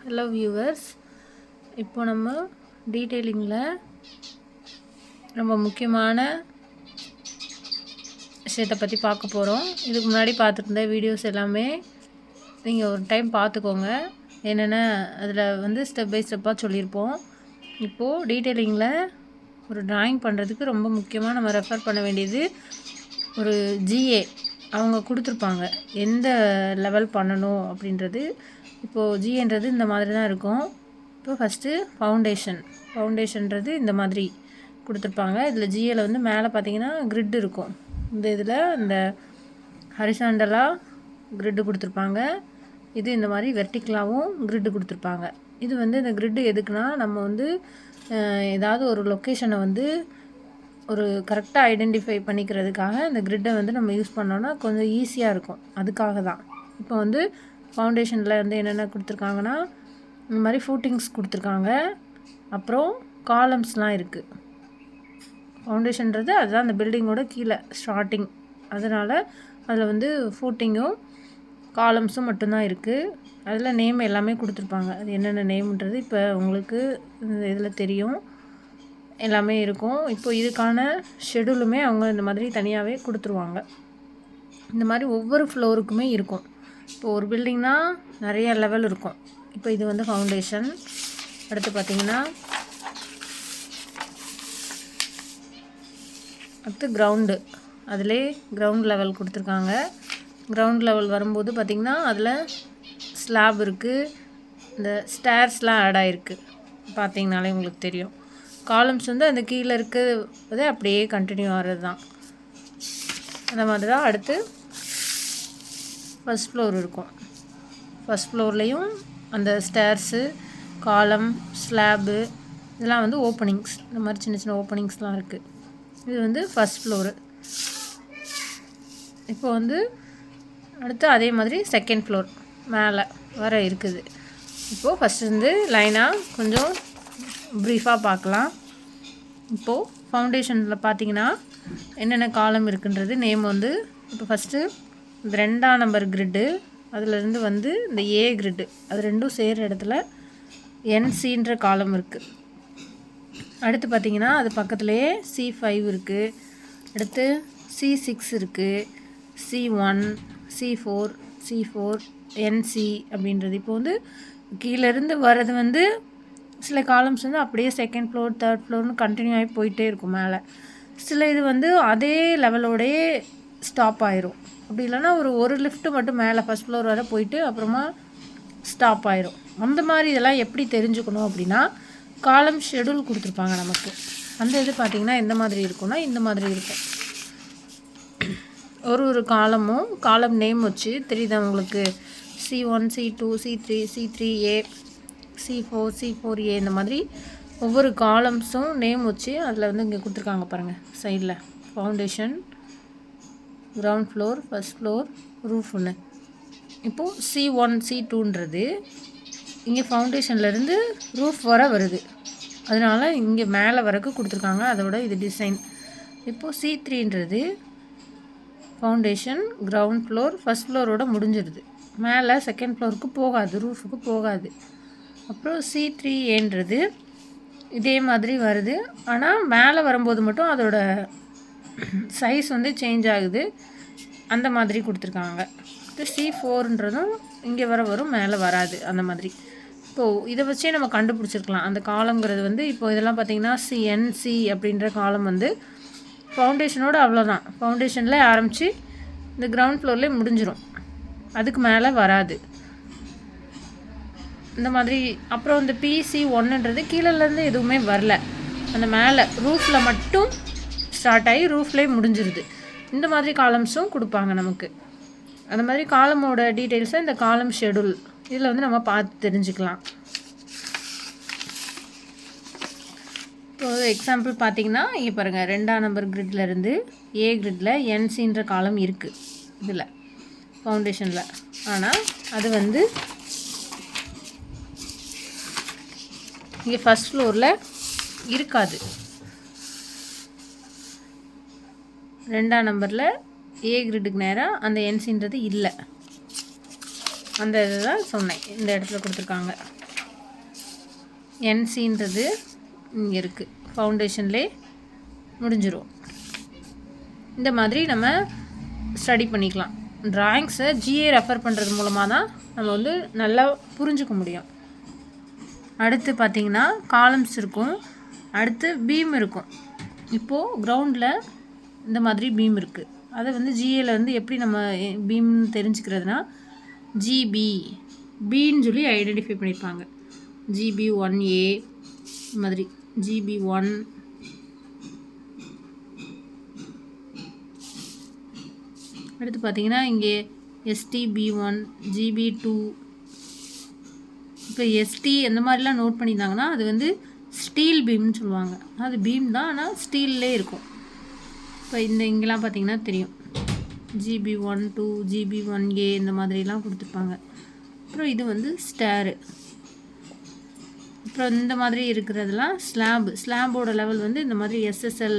Hello viewers, இப்போ நம்ம டீட்டெயிலிங்கில் ரொம்ப முக்கியமான விஷயத்தை பற்றி பார்க்க போகிறோம். இதுக்கு முன்னாடி பார்த்துருந்த வீடியோஸ் எல்லாமே நீங்கள் ஒரு டைம் பார்த்துக்கோங்க. என்னென்ன அதில் ஸ்டெப் பை ஸ்டெப்பாக சொல்லியிருப்போம். இப்போது டீட்டெயிலிங்கில் ஒரு ட்ராயிங் பண்ணுறதுக்கு ரொம்ப முக்கியமாக நம்ம ரெஃபர் பண்ண வேண்டியது ஒரு ஜிஏ. அவங்க கொடுத்துருப்பாங்க எந்த லெவல் பண்ணணும் அப்படின்றது. இப்போது ஜிஏன்றது இந்த மாதிரி தான் இருக்கும். இப்போ ஃபஸ்ட்டு ஃபவுண்டேஷன்றது இந்த மாதிரி கொடுத்துருப்பாங்க. இதில் ஜிஏல மேலே பார்த்தீங்கன்னா கிரிட் இருக்கும். இதில் இந்த ஹரிசாண்டலாக கிரிட்டு கொடுத்துருப்பாங்க. இது இந்த மாதிரி வெர்டிக்கலாகவும் கிரிட்டு கொடுத்துருப்பாங்க. இது இந்த கிரிட்டு எதுக்குன்னா, நம்ம ஏதாவது ஒரு லொக்கேஷனை ஒரு கரெக்டாக ஐடென்டிஃபை பண்ணிக்கிறதுக்காக இந்த கிரிட்டை நம்ம யூஸ் பண்ணோன்னா கொஞ்சம் ஈஸியாக இருக்கும். அதுக்காக தான். இப்போ ஃபவுண்டேஷனில் என்னென்ன கொடுத்துருக்காங்கன்னா, இந்த மாதிரி ஃபூட்டிங்ஸ் கொடுத்துருக்காங்க. அப்புறம் காலம்ஸ்லாம் இருக்குது. ஃபவுண்டேஷன்றது அதுதான் அந்த பில்டிங்கோட கீழே ஸ்டார்டிங். அதனால் அதில் ஃபூட்டிங்கும் காலம்ஸும் மட்டும்தான் இருக்குது. அதில் நேம் எல்லாமே கொடுத்துருப்பாங்க. அது என்னென்ன நேம்ன்றது இப்போ உங்களுக்கு இதில் தெரியும், எல்லாமே இருக்கும். இப்போ இதுக்கான ஷெடியூலுமே அவங்க இந்த மாதிரி தனியாகவே கொடுத்துருவாங்க. இந்த மாதிரி ஒவ்வொரு ஃப்ளோருக்குமே இருக்கும். இப்போ ஒரு பில்டிங்னால் நிறைய லெவல் இருக்கும். இப்போ இது ஃபவுண்டேஷன். அடுத்து பார்த்திங்கன்னா அடுத்து கிரவுண்டு. அதிலே கிரவுண்ட் லெவல் கொடுத்துருக்காங்க. கிரவுண்ட் லெவல் வரும்போது பார்த்திங்கன்னா அதில் ஸ்லாப் இருக்குது. இந்த ஸ்டேர்ஸ்லாம் ஆட் ஆகிருக்கு. பார்த்திங்கனாலே உங்களுக்கு தெரியும். காலம்ஸ் அந்த கீழே இருக்கிறது அப்படியே கண்டினியூ ஆகிறது தான். அந்த மாதிரி தான் அடுத்து ஃபஸ்ட் ஃப்ளோர் இருக்கும். ஃபஸ்ட் ஃப்ளோர்லேயும் அந்த ஸ்டேர்ஸு, காலம், ஸ்லாபு இதெல்லாம் ஓப்பனிங்ஸ். இந்த மாதிரி சின்ன சின்ன ஓப்பனிங்ஸ்லாம் இருக்குது. இது ஃபஸ்ட் ஃப்ளோரு. இப்போ அடுத்து அதே மாதிரி செகண்ட் ஃப்ளோர் மேலே வர இருக்குது. இப்போது ஃபஸ்ட்டு லைனாக கொஞ்சம் ப்ரீஃபாக பார்க்கலாம். இப்போது ஃபவுண்டேஷனில் பார்த்தீங்கன்னா என்னென்ன காலம் இருக்குன்றது நேம் இப்போ ஃபஸ்ட்டு இந்த 2ஆம் நம்பர் கிரிட்டு, அதிலேருந்து இந்த ஏ கிரிட்டு, அது ரெண்டும் சேர்கிற இடத்துல என்சின்ற காலம் இருக்குது. அடுத்து பார்த்திங்கன்னா அது பக்கத்துலேயே C5 இருக்குது. அடுத்து C6 இருக்குது, C1, C4, C4, NC அப்படின்றது. இப்போ கீழேருந்து வர்றது சில காலம்ஸ் அப்படியே செகண்ட் ஃப்ளோர், தேர்ட் ஃப்ளோர்னு கண்டினியூ ஆகி போயிட்டே இருக்கும் மேலே. சில இது அதே லெவலோடையே ஸ்டாப் ஆயிரும். அப்படி இல்லைன்னா ஒரு லிஃப்ட்டு மட்டும் மேலே ஃபஸ்ட் ஃப்ளோர் வரை போயிட்டு அப்புறமா ஸ்டாப் ஆயிரும். அந்த மாதிரி இதெல்லாம் எப்படி தெரிஞ்சுக்கணும் அப்படின்னா, காலம் ஷெடியூல் கொடுத்துருப்பாங்க நமக்கு. அந்த இது பார்த்திங்கன்னா எந்த மாதிரி இருக்குன்னா இந்த மாதிரி இருக்கும். ஒரு காலமும் காலம் நேம் வச்சு தெரியுதா உங்களுக்கு? C1, C2, C3, C3A, C4, C4A இந்த மாதிரி ஒவ்வொரு காலம்ஸும் நேம் வச்சு அதில் இங்கே கொடுத்துருக்காங்க பாருங்கள் சைடில். Foundation, ground floor, first floor, ரூஃப்னு. இப்போது C1, C2ன்றது இங்கே ஃபவுண்டேஷன்லேருந்து ரூஃப் வர வருது. அதனால் இங்கே மேலே வரைக்கும் கொடுத்துருக்காங்க. அதோட இது டிசைன். இப்போது C3ன்றது ஃபவுண்டேஷன், கிரவுண்ட் ஃப்ளோர், ஃபஸ்ட் ஃப்ளோரோட முடிஞ்சிடுது. மேலே செகண்ட் ஃப்ளோருக்கு போகாது, ரூஃபுக்கு போகாது. அப்புறம் C3Aன்றது இதே மாதிரி வருது. ஆனால் மேலே வரும்போது மட்டும் அதோட சைஸ் சேஞ்ச் ஆகுது. அந்த மாதிரி கொடுத்துருக்காங்க. C4ன்றதும் இங்கே வரும், மேலே வராது. அந்த மாதிரி இப்போது இதை வச்சே நம்ம கண்டுபிடிச்சிருக்கலாம் அந்த காலங்கிறது. இப்போ இதெல்லாம் பார்த்திங்கன்னா CNC அப்படின்ற காலம் ஃபவுண்டேஷனோட அவ்வளோதான். ஃபவுண்டேஷனில் ஆரம்பித்து இந்த கிரவுண்ட் ஃப்ளோர்லேயே முடிஞ்சிடும். அதுக்கு மேலே வராது. இந்த மாதிரி. அப்புறம் இந்த PC1ன்றது கீழேருந்து எதுவுமே வரல, அந்த மேலே ரூஃபில் மட்டும் ஸ்டார்ட் ஆகி ரூஃப்லேயே முடிஞ்சிருது. இந்த மாதிரி காலம்ஸும் கொடுப்பாங்க நமக்கு. அந்த மாதிரி காலமோட டீட்டெயில்ஸை இந்த காலம் ஷெடியூல் இதில் நம்ம பார்த்து தெரிஞ்சுக்கலாம். இப்போ எக்ஸாம்பிள் பார்த்திங்கன்னா இங்கே பாருங்கள், 2ஆம் நம்பர் கிரிட்லேருந்து ஏ கிரிட்டில் NCன்ற காலம் இருக்குது இதில் ஃபவுண்டேஷனில். ஆனால் அது இங்கே ஃபஸ்ட் ஃப்ளோரில் இருக்காது. 2ஆம் நம்பரில் ஏ கிரிட்டுக்கு நேராக அந்த NCன்றது இல்லை. அந்த இதை தான் சொன்னேன், இந்த இடத்துல கொடுத்துருக்காங்க. என்சின்றது இங்கே இருக்குது, ஃபவுண்டேஷன்லே முடிஞ்சிடும். இந்த மாதிரி நம்ம ஸ்டடி பண்ணிக்கலாம். ட்ராயிங்ஸை ஜிஏ ரெஃபர் பண்ணுறது மூலமாக தான் நம்ம வந்து நல்லா புரிஞ்சுக்க முடியும். அடுத்து பார்த்திங்கன்னா காலம்ஸ் இருக்கும், அடுத்து பீம் இருக்கும். இப்போது கிரவுண்டில் இந்த மாதிரி பீம் இருக்குது. அதை வந்து ஜிஏல வந்து எப்படி நம்ம பீம்னு தெரிஞ்சுக்கிறதுனா ஜிபி பின்னு சொல்லி ஐடென்டிஃபை பண்ணியிருப்பாங்க. GB1A மாதிரி GB1, அடுத்து பார்த்திங்கன்னா இங்கே STB1, GB2. இப்போ ST அந்த மாதிரிலாம் நோட் பண்ணியிருந்தாங்கன்னா அது வந்து ஸ்டீல் பீம்னு சொல்லுவாங்க. அது பீம் தான், ஆனால் ஸ்டீல்லே இருக்கும். இப்போ இங்கெல்லாம் பார்த்திங்கன்னா தெரியும் GB1, 2, GB1A இந்த மாதிரிலாம் கொடுத்துருப்பாங்க. அப்புறம் இது வந்து ஸ்டேரு. அப்புறம் இந்த மாதிரி இருக்கிறதெல்லாம் ஸ்லாபோட லெவல் வந்து இந்த மாதிரி SSL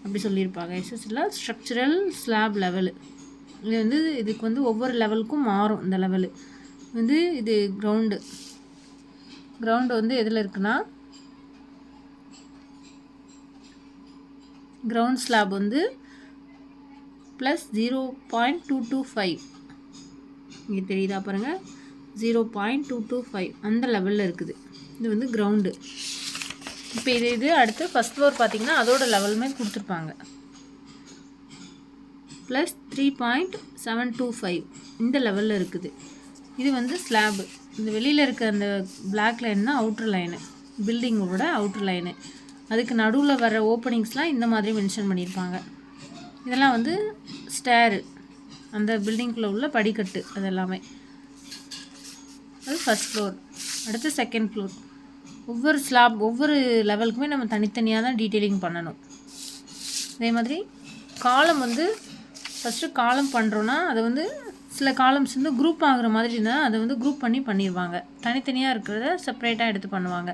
அப்படி சொல்லியிருப்பாங்க. SSL structural slab level. இது வந்து இதுக்கு வந்து ஒவ்வொரு லெவலுக்கும் மாறும். இந்த லெவலு வந்து இது கிரவுண்டு வந்து எதில் இருக்குன்னா கிரவுண்ட் ஸ்லாப் வந்து +0.225 இங்கே தெரியுதா பாருங்கள், 0.225 அந்த லெவலில் இருக்குது. இது வந்து கிரவுண்டு. இப்போ இது அடுத்து ஃபஸ்ட் ஃப்ளோர் பார்த்திங்கன்னா அதோட லெவலுமே கொடுத்துருப்பாங்க, +3.725 இந்த லெவலில் இருக்குது. இது வந்து ஸ்லாபு. இந்த வெளியில் இருக்க அந்த பிளாக் லைன் தான் அவுட்ரு லைனு, பில்டிங்கோட அவுட்ரு லைனு. அதுக்கு நடுவில் வர ஓப்பனிங்ஸ்லாம் இந்த மாதிரி மென்ஷன் பண்ணியிருப்பாங்க. இதெல்லாம் வந்து ஸ்டேரு, அந்த பில்டிங்குள்ளே உள்ள படிக்கட்டு. அது எல்லாமே அது ஃபஸ்ட் ஃப்ளோர். அடுத்து செகண்ட் ஃப்ளோர். ஒவ்வொரு லெவலுக்குமே நம்ம தனித்தனியாக தான் டீட்டெயிலிங் பண்ணணும். அதே மாதிரி காலம் வந்து ஃபஸ்ட்டு காலம் பண்ணுறோன்னா அதை வந்து சில காலம்ஸ் வந்து குரூப் ஆகுற மாதிரி இருந்தால் அதை வந்து குரூப் பண்ணிடுவாங்க. தனித்தனியாக இருக்கிறத செப்பரேட்டாக எடுத்து பண்ணுவாங்க.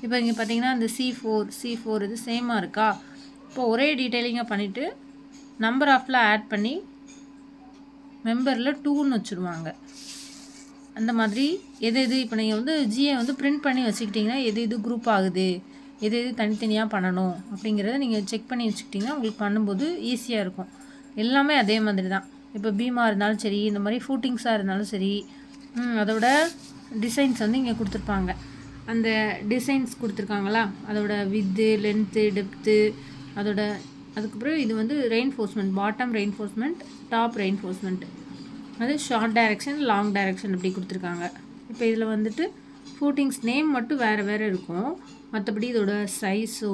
இப்போ இங்கே பார்த்தீங்கன்னா இந்த C4 இது சேமாக இருக்கா, இப்போ ஒரே டீட்டெயிலிங்காக பண்ணிவிட்டு நம்பர் ஆஃபில் ஆட் பண்ணி மெம்பரில் 2ன்னு வச்சுருவாங்க. அந்த மாதிரி எது இப்போ நீங்கள் வந்து ஜிஏ வந்து பிரிண்ட் பண்ணி வச்சுக்கிட்டிங்கன்னா எது குரூப் ஆகுது, எது தனித்தனியாக பண்ணணும் அப்படிங்கிறத நீங்கள் செக் பண்ணி வச்சுக்கிட்டிங்கன்னா உங்களுக்கு பண்ணும்போது ஈஸியாக இருக்கும். எல்லாமே அதே மாதிரி தான். இப்போ பீமாக இருந்தாலும் சரி, இந்த மாதிரி ஃபூட்டிங்ஸாக இருந்தாலும் சரி, அதோட டிசைன்ஸ் வந்து இங்கே கொடுத்துருப்பாங்க. அந்த டிசைன்ஸ் கொடுத்துருக்காங்களா, அதோட வித்து, லென்த்து, டெப்த்து, அதுக்கப்புறம் இது வந்து reinforcement, bottom reinforcement, top reinforcement, அது ஷார்ட் டைரக்ஷன், லாங் டைரக்ஷன் அப்படி கொடுத்துருக்காங்க. இப்போ இதில் வந்துட்டு ஃபூட்டிங்ஸ் நேம் மட்டும் வேறு இருக்கும். மற்றபடி இதோட சைஸோ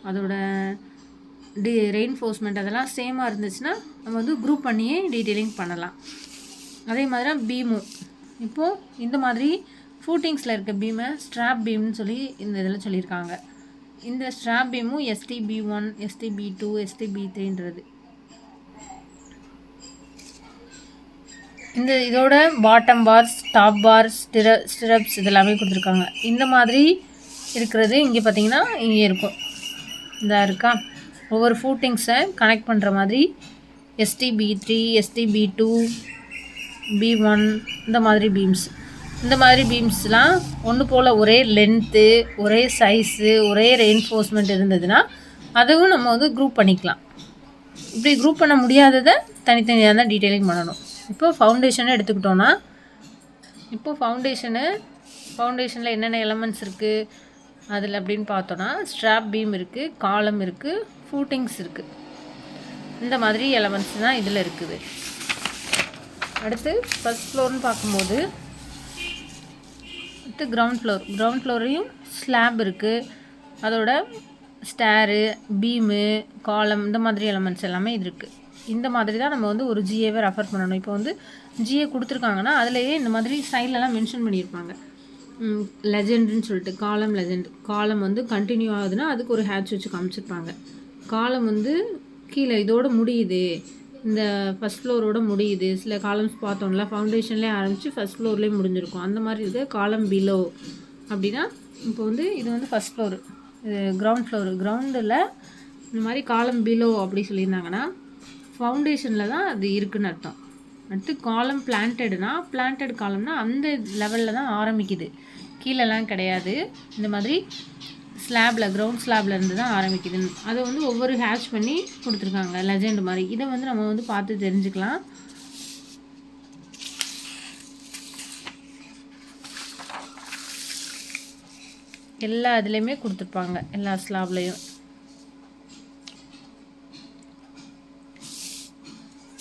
அதோட ரெயின்ஃபோர்ஸ்மெண்ட் அதெல்லாம் சேமாக இருந்துச்சுன்னா நம்ம வந்து குரூப் பண்ணியே டீட்டெயிலிங் பண்ணலாம். அதே மாதிரி தான் பீமும். இப்போது இந்த மாதிரி ஃபூட்டிங்ஸில் இருக்க பீமை ஸ்ட்ராப் பீம்னு சொல்லி இந்த இதில் சொல்லியிருக்காங்க. இந்த ஸ்ட்ராப் பீமும் STB1, STB2, STB3ன்றது. இதோட bottom bars, top bars, stirrups இதெல்லாமே கொடுத்துருக்காங்க. இந்த மாதிரி இருக்கிறது இங்கே பார்த்தீங்கன்னா இங்கே இருக்கும். இதாக இருக்கா, ஒவ்வொரு ஃபூட்டிங்ஸை கனெக்ட் பண்ணுற மாதிரி STB3, STB2, B1 இந்த மாதிரி பீம்ஸ்லாம் ஒன்று போல் ஒரே லென்த்து, ஒரே சைஸு, ஒரே ரெயின்ஃபோர்ஸ்மெண்ட் இருந்ததுன்னா அதுவும் நம்ம வந்து குரூப் பண்ணிக்கலாம். இப்படி குரூப் பண்ண முடியாததை தனித்தனியாக தான் டீட்டெயிலிங் பண்ணணும். இப்போ ஃபவுண்டேஷனை எடுத்துக்கிட்டோன்னா, இப்போ ஃபவுண்டேஷனில் என்னென்ன எலமெண்ட்ஸ் இருக்குது அதில் அப்படின்னு பார்த்தோன்னா ஸ்ட்ராப் பீம் இருக்குது, காலம் இருக்குது, ஃபூட்டிங்ஸ் இருக்குது. இந்த மாதிரி எலமெண்ட்ஸ் தான் இதில் இருக்குது. அடுத்து ஃபஸ்ட் ஃப்ளோர்னு பார்க்கும்போது அடுத்து கிரவுண்ட் ஃப்ளோரையும் ஸ்லாப் இருக்குது, அதோட ஸ்டேரு, பீமு, காலம் இந்த மாதிரி எலமெண்ட்ஸ் எல்லாமே இது இருக்குது. இந்த மாதிரி தான் நம்ம வந்து ஒரு ஜிஏவை ரெஃபர் பண்ணணும். இப்போ வந்து ஜிஏ கொடுத்துருக்காங்கன்னா அதுலேயே இந்த மாதிரி சைட்லலாம் மென்ஷன் பண்ணியிருப்பாங்க. லெஜெண்டுன்னு சொல்லிட்டு காலம் லெஜெண்ட், காலம் வந்து கண்டினியூ ஆகுதுன்னா அதுக்கு ஒரு ஹேட்ச் வச்சு காமிச்சிருப்பாங்க. காலம் வந்து கீழே இதோட முடியுது, இந்த ஃபஸ்ட் ஃப்ளோரோட முடியுது. சில காலம்ஸ் பார்த்தோம்ல ஃபவுண்டேஷன்லேயே ஆரம்பித்து ஃபஸ்ட் ஃப்ளோர்லேயே முடிஞ்சிருக்கும். அந்த மாதிரி இருக்குது காலம் பிலோ அப்படின்னா. இப்போ வந்து இது வந்து ஃபஸ்ட் ஃப்ளோரு, இது கிரவுண்டில் இந்த மாதிரி காலம் பிலோ அப்படி சொல்லியிருந்தாங்கன்னா ஃபவுண்டேஷனில் தான் அது இருக்குதுன்னு அர்த்தம். அடுத்து காலம் பிளான்டட்னா, பிளான்டட் காலம்னா அந்த லெவலில் தான் ஆரம்பிக்குது, கீழெல்லாம் கிடையாது. இந்த மாதிரி ஸ்லாபில், கிரவுண்ட் ஸ்லாபில் இருந்து தான் ஆரம்பிக்குது. அதை வந்து ஒவ்வொரு ஹேட்ச் பண்ணி கொடுத்துருக்காங்க, லெஜெண்ட் மாதிரி. இதை வந்து நம்ம வந்து பார்த்து தெரிஞ்சுக்கலாம். எல்லா இதுலேயுமே கொடுத்துருப்பாங்க, எல்லா ஸ்லாப்லேயும்.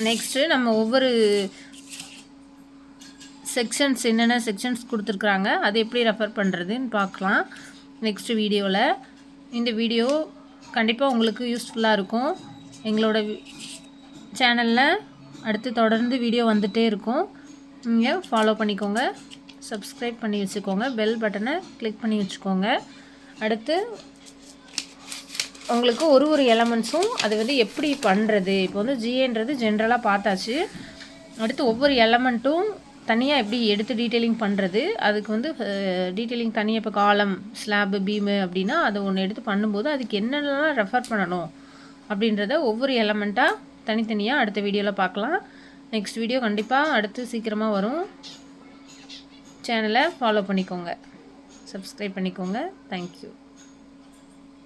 நெக்ஸ்ட்டு நம்ம ஒவ்வொரு செக்ஷன்ஸ், என்னென்ன செக்ஷன்ஸ் கொடுத்துருக்குறாங்க அது எப்படி ரெஃபர் பண்ணுறதுன்னு பார்க்கலாம் நெக்ஸ்ட் வீடியோவில். இந்த வீடியோ கண்டிப்பாக உங்களுக்கு யூஸ்ஃபுல்லாக இருக்கும். எங்களோட சேனலில் அடுத்து தொடர்ந்து வீடியோ வந்துகிட்டே இருக்கும். நீங்கள் ஃபாலோ பண்ணிக்கோங்க, சப்ஸ்கிரைப் பண்ணி வச்சுக்கோங்க, பெல் பட்டனை கிளிக் பண்ணி வச்சுக்கோங்க. அடுத்து உங்களுக்கு ஒரு எலமெண்ட்ஸும் அது வந்து எப்படி பண்ணுறது, இப்போ வந்து ஜிஏன்றது ஜென்ரலாக பார்த்தாச்சு. அடுத்து ஒவ்வொரு எலமெண்ட்டும் தனியாக எப்படி எடுத்து டீட்டெயிலிங் பண்ணுறது, அதுக்கு வந்து டீட்டெயிலிங் தனியாக, இப்போ காலம், ஸ்லாபு, பீமு அப்படின்னா அதை ஒன்று எடுத்து பண்ணும்போது அதுக்கு என்னென்னலாம் ரெஃபர் பண்ணணும் அப்படின்றத ஒவ்வொரு எலமெண்ட்டாக தனித்தனியாக அடுத்த வீடியோவில் பார்க்கலாம். நெக்ஸ்ட் வீடியோ கண்டிப்பாக அடுத்து சீக்கிரமாக வரும். சேனலை ஃபாலோ பண்ணிக்கோங்க, சப்ஸ்கிரைப் பண்ணிக்கோங்க. தேங்க்யூ.